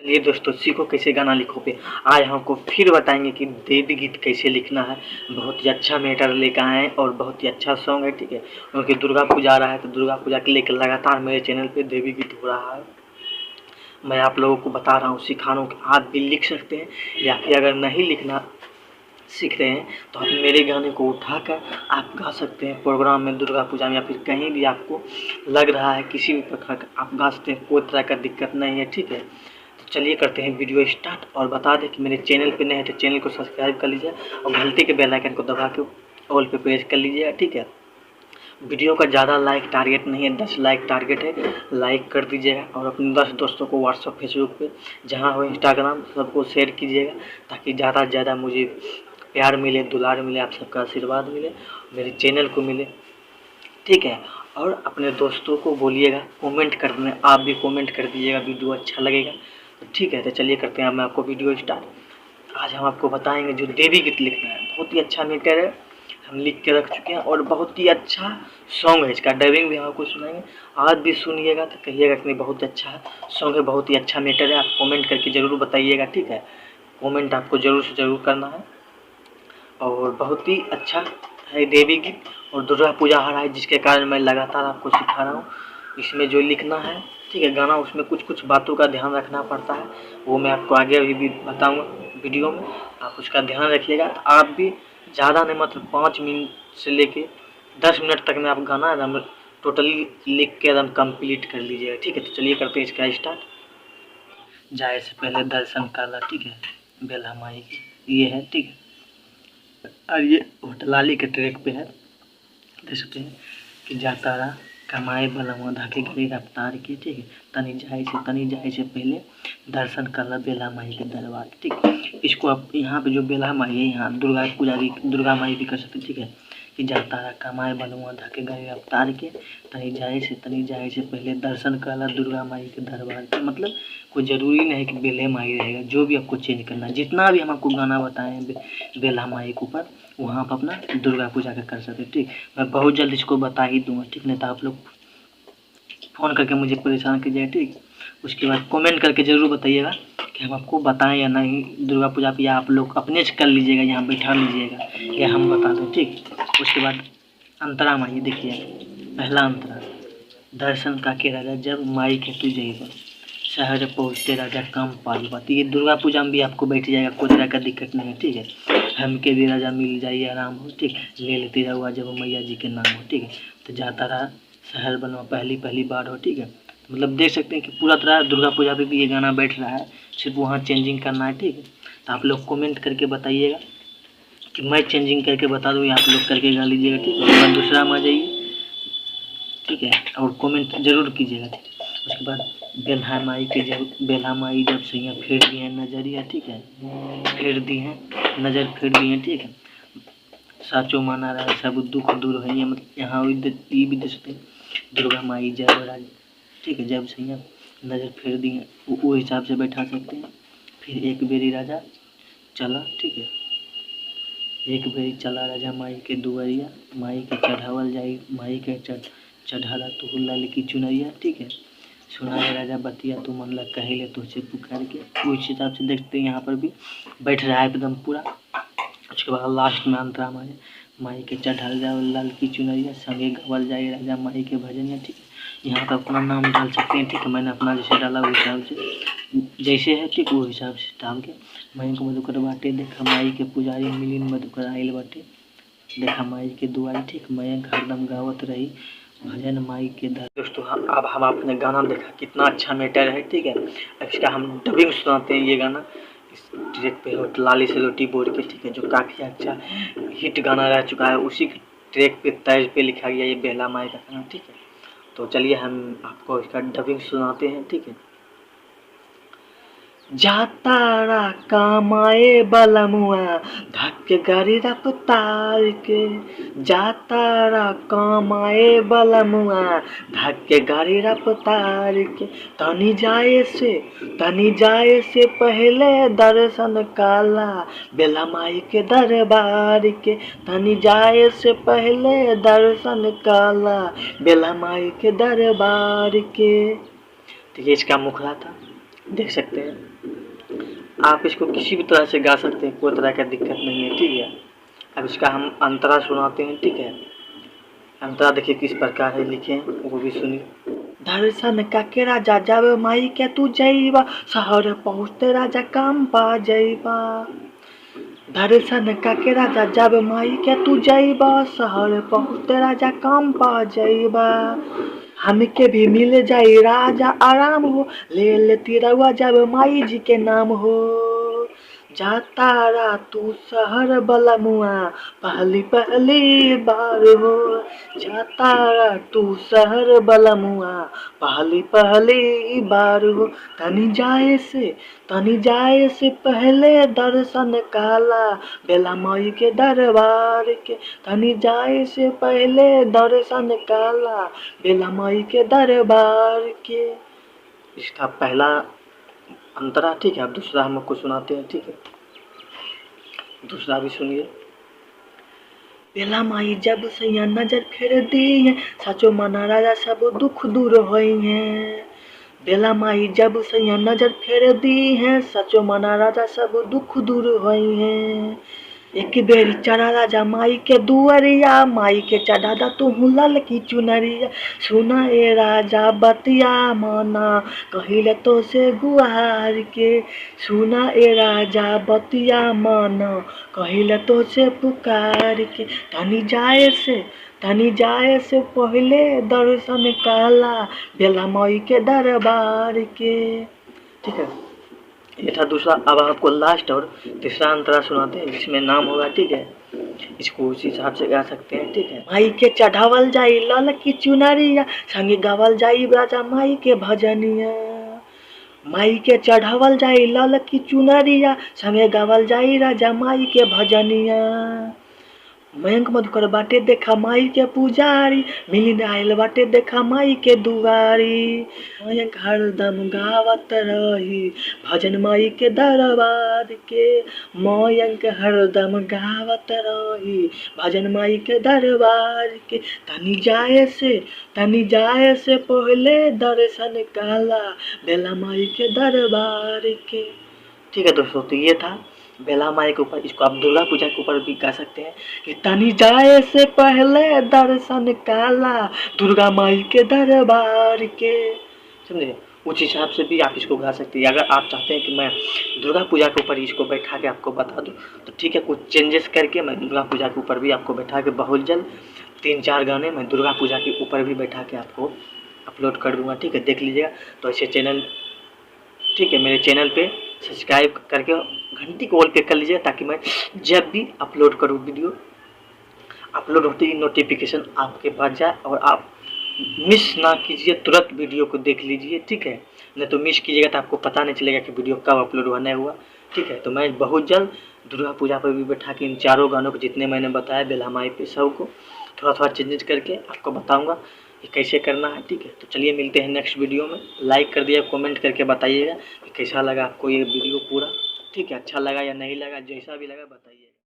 चलिए दोस्तों, सीखो कैसे गाना लिखो पे आज हमको फिर बताएंगे कि देवी गीत कैसे लिखना है। बहुत ही अच्छा मैटर लेकर आए हैं और बहुत ही अच्छा सॉन्ग है। ठीक है, क्योंकि दुर्गा पूजा आ रहा है तो दुर्गा पूजा के लेकर लगातार मेरे चैनल पे देवी गीत हो रहा है। मैं आप लोगों को बता रहा हूँ, सिखा रहा हूँ कि आप भी लिख सकते हैं, या फिर अगर नहीं लिखना सीख रहे हैं तो आप मेरे गाने को उठाकर आप गा सकते हैं प्रोग्राम में, दुर्गा पूजा में, या फिर कहीं भी आपको लग रहा है किसी भी प्रकार का आप गा सकते हैं, कोई तरह का दिक्कत नहीं है। ठीक है, तो चलिए करते हैं वीडियो स्टार्ट। और बता दें कि मेरे चैनल पे नए हैं तो चैनल को सब्सक्राइब कर लीजिए और घंटे के बेल आइकन को दबा के ऑल पे प्रेस कर लीजिएगा। ठीक है, वीडियो का ज़्यादा लाइक टारगेट नहीं है, 10 लाइक टारगेट है, लाइक कर दीजिएगा और अपने 10 दोस्तों को व्हाट्सअप फेसबुक पे जहाँ हो इंस्टाग्राम सबको शेयर कीजिएगा, ताकि ज़्यादा से ज़्यादा मुझे प्यार मिले, दुलार मिले, आप सबका आशीर्वाद मिले, मेरे चैनल को मिले। ठीक है, और अपने दोस्तों को बोलिएगा कमेंट करने, आप भी कमेंट कर दीजिएगा, वीडियो अच्छा लगेगा तो। ठीक है, तो चलिए करते हैं मैं आपको वीडियो स्टार्ट। आज हम आपको बताएंगे जो देवी गीत लिखना है, बहुत ही अच्छा मैटर है, हम लिख के रख चुके हैं और बहुत ही अच्छा सॉन्ग है। इसका डबिंग भी हम आपको सुनाएंगे, आज भी सुनिएगा तो कहिएगा कि नहीं बहुत अच्छा सॉन्ग है, बहुत ही अच्छा मैटर है। आप कमेंट करके ज़रूर बताइएगा। ठीक है, कमेंट आपको ज़रूर से ज़रूर करना है। और बहुत ही अच्छा है देवी गीत, और दुर्गा पूजा आ रहा है जिसके कारण मैं लगातार आपको सिखा रहा हूँ इसमें जो लिखना है। ठीक है, गाना उसमें कुछ कुछ बातों का ध्यान रखना पड़ता है, वो मैं आपको आगे अभी भी बताऊँगा वीडियो में, आप उसका ध्यान रखिएगा। आप भी ज़्यादा नहीं, मतलब 5 मिनट से लेके 10 मिनट तक में आप गाना एकदम टोटली लिख के एकदम कंप्लीट कर लीजिएगा। ठीक है, तो चलिए करते हैं इसका स्टार्ट। जाए से पहले दर्शन काला, ठीक है, बेल्हा माई की ये है। ठीक है, और ये होटलाली के ट्रैक पे है, देख सकते हैं कि जाता रहा कमाए बलवा धाके गरी रफ्तार के। ठीक है, तनी जाए से पहले दर्शन कर बेला माई के दरबार। ठीक है, इसको आप यहाँ पे जो बेला माई है, यहाँ दुर्गा पूजा भी, दुर्गा माई भी कर सकते हैं। ठीक है, कि जाता रहा कमाए बलवा धाके गरी रफ्तार के, तनी जाए से पहले दर्शन कर दुर्गा माई के दरबार के। मतलब कोई ज़रूरी नहीं है कि बेल्हे माई रहेगा, जो भी आपको चेंज करना है, जितना भी हम आपको गाना बताएं बेल्हा माई के ऊपर, वहाँ पर अपना दुर्गा पूजा का कर सकते हैं। ठीक, मैं बहुत जल्द इसको बता ही दूंगा। ठीक, नहीं तो आप लोग फ़ोन करके मुझे परेशान कीजिएगा। ठीक, उसके बाद कमेंट करके ज़रूर बताइएगा कि हम आपको बताएं या नहीं दुर्गा पूजा पे, या आप लोग अपने से कर लीजिएगा, यहाँ बैठा लीजिएगा, या हम बता दें। ठीक, उसके बाद अंतरा माई देखिए, पहला अंतरा, दर्शन का के राजा जब माई के तू जइबा, शहर पहुँचते राजा काम पाई बात। ये दुर्गा पूजा में भी आपको बैठ जाएगा, कोई तरह का दिक्कत नहीं है। ठीक है, हमके भी राजा मिल जाइए आराम हो। ठीक, ले लेते रहुआ जब मैया जी के नाम हो। ठीक है, तो जाता रहा शहर बनवा पहली बार हो। ठीक है, मतलब देख सकते हैं कि पूरा तरह दुर्गा पूजा पे भी ये गाना बैठ रहा है, सिर्फ वहाँ चेंजिंग करना है। ठीक है, तो आप लोग कमेंट करके बताइएगा कि मैं चेंजिंग करके बता दूँ या आप लोग करके गा लीजिएगा। ठीक है, उसके बाद दूसरा में आ जाइए। ठीक है, और कमेंट ज़रूर कीजिएगा। ठीक, उसके बाद बेल्हा माई जब सैया फेर दी हैं नजरिया। ठीक है, फेर दी हैं नज़र, फेर दी हैं। ठीक है, साचो माना रहा सब दुख दूर है, मतलब यहाँ ये भी दे सकते हैं दुर्गा माई जब राज। ठीक है, जब सैया नज़र फेर दी हैं, वो हिसाब से बैठा सकते हैं। फिर एक बेरी राजा चला। ठीक है, एक बेरी चला राजा माई के दुआरिया, माई के चढ़ावल जाई, माई के चढ़ाला तू लाल की चुनरिया। ठीक है, सुनाए राजा बतिया तू मन लग कहिले तुझसे पुकार के। उस हिसाब से देखते हैं यहाँ पर भी बैठ रहा है एकदम पूरा। उसके बाद लास्ट में अंतरा माई के चढ़ाल जाओ लाल की चुनरिया, संगे गवल जाए राजा माई के भजनिया। ठीक है, यहाँ पर अपना नाम डाल सकते हैं। ठीक है, मैंने अपना जैसे डाला उस हिसाब से जैसे है, ठीक वो हिसाब से डाल के। मैं को मधुकर बाटे देखा माई के पुजारी, मिलिन मधुकर आइल बाटे देखा माई के दुआरी। ठीक, मैं हरदम गावत रही भजन माई के दर। दोस्तों, अब हम आपने गाना देखा कितना अच्छा मैटर है। ठीक है, अब इसका हम डबिंग सुनाते हैं। ये गाना इस ट्रैक पे हो लाली से रोटी बोर के। ठीक है, जो काफ़ी अच्छा हिट गाना रह चुका है, उसी ट्रैक पे तर्ज पे लिखा गया ये बेला माई का गाना। ठीक है, तो चलिए हम आपको इसका डबिंग सुनाते हैं। ठीक है, जातारा कामाए बलमुआ धक्के गाड़ी रफ्तार के, जातारा कामाए बलमुआ धक्के गाड़ी रफ्तार के, तनी जाए से पहले दर्शन काला बेला माई के दरबार के, तनी जाए से पहले दर्शन काला बेला माई के दरबार के। तो ये इसका मुखड़ा था। देख सकते हैं। आप इसको किसी भी तरह से गा सकते हैं, कोई तरह का दिक्कत नहीं है, ठीक है। अब इसका हम अंतरा सुनाते हैं, ठीक है। अंतरा देखिए किस प्रकार है, लिखे वो भी सुनिए। दर्शन काके राजा जब माई के तू जइबा, शहर पहुँचते राजा काम पा जइबा। दर्शन काके राजा जब माई के तू जइबा, शहर पहुँचते राजा काम पा जइबा। हमके भी मिल जाई राजा आराम हो, ले लेती रउआ जब माई जी के नाम हो। जाता रा तू शहर बलमुआ, पहली पहली बार हो। जाता रा तू शहर बलमुआ, पहली पहली बार हो। तनी जाए से पहले दर्शन काला, बेला माई के दरबार के। तनी जाए से पहले दर्शन काला, बेला माई के दरबार के। इसका पहला अंतरा, ठीक है। अब दूसरा हम आपको सुनाते हैं, ठीक है। दूसरा भी सुनिए। बेला माई जब सैया नजर फेर दी है, सचो मना राजा सब दुख दूर होई है। बेला माई जब सैया नजर फेर दी है, सचो मना राजा सब दुख दूर होई है। एक बेरी चढ़ा राजा माई के दुअरिया, माई के चढ़ा दा तू लल की चुनरिया। सुना ए राजा बतिया मना, कहिले तो से गुहार के। सुना ए राजा बतिया मना, कहिले तो से पुकार के। तनी जाए से पहले दर्शन काला, बेला माई के दरबार के, ठीक है। ये था दूसरा। अब आपको लास्ट और तीसरा अंतरा सुनाते हैं, जिसमें नाम होगा, ठीक है। इसको उसी हिसाब से गा सकते हैं, ठीक है। माई के चढ़ावल जाई लाल की चुनरिया, संगे गावल जाई राजा माई के भजनिया। माई के चढ़ावल जाई लाल की चुनरिया, संगे गावल जाई राजा माई के भजनिया। मयंक मधुकर बाटे देखा माई के पुजारी, मिलिन आयल बाटे देखा माई के दुआरी। मयंक हरदम गावत रही भजन माई के दरबार के। मयंक हरदम गावत रही भजन माई के दरबार के। तनी जाए से पहले दर्शन काला, बेला माई के दरबार के, ठीक है दोस्तों। तो ये था बेला माई के ऊपर। इसको आप दुर्गा पूजा के ऊपर भी गा सकते हैं कि तनी जाए से पहले दर्शन काला, दुर्गा माई के दरबार के, समझे। उस हिसाब से भी आप इसको गा सकते हैं। अगर आप चाहते हैं कि मैं दुर्गा पूजा के ऊपर इसको बैठा के आपको बता दूं, तो ठीक है, कुछ चेंजेस करके मैं दुर्गा पूजा के ऊपर भी आपको बैठा के बहुत जल्द 3-4 गाने मैं दुर्गा पूजा के ऊपर भी बैठा के आपको अपलोड कर दूंगा, ठीक है। देख लीजिएगा। तो ऐसे चैनल, ठीक है, मेरे चैनल पे सब्सक्राइब करके घंटी को ऑल पे कर लीजिए, ताकि मैं जब भी अपलोड करूँ वीडियो, अपलोड होते ही नोटिफिकेशन आपके पास जाए और आप मिस ना कीजिए, तुरंत वीडियो को देख लीजिए, ठीक है। नहीं तो मिस कीजिएगा तो आपको पता नहीं चलेगा कि वीडियो कब अपलोड होने हुआ, ठीक है। तो मैं बहुत जल्द दुर्गा पूजा पर भी बैठा के इन चारों गानों को, जितने मैंने बताया बेला माई पे, सब को थोड़ा चेंजेस करके आपको बताऊँगा कि कैसे करना है, ठीक है। तो चलिए मिलते हैं नेक्स्ट वीडियो में। लाइक कर दिया, कमेंट करके बताइएगा कि कैसा लगा आपको ये वीडियो पूरा, ठीक है। अच्छा लगा या नहीं लगा, जैसा भी लगा बताइए।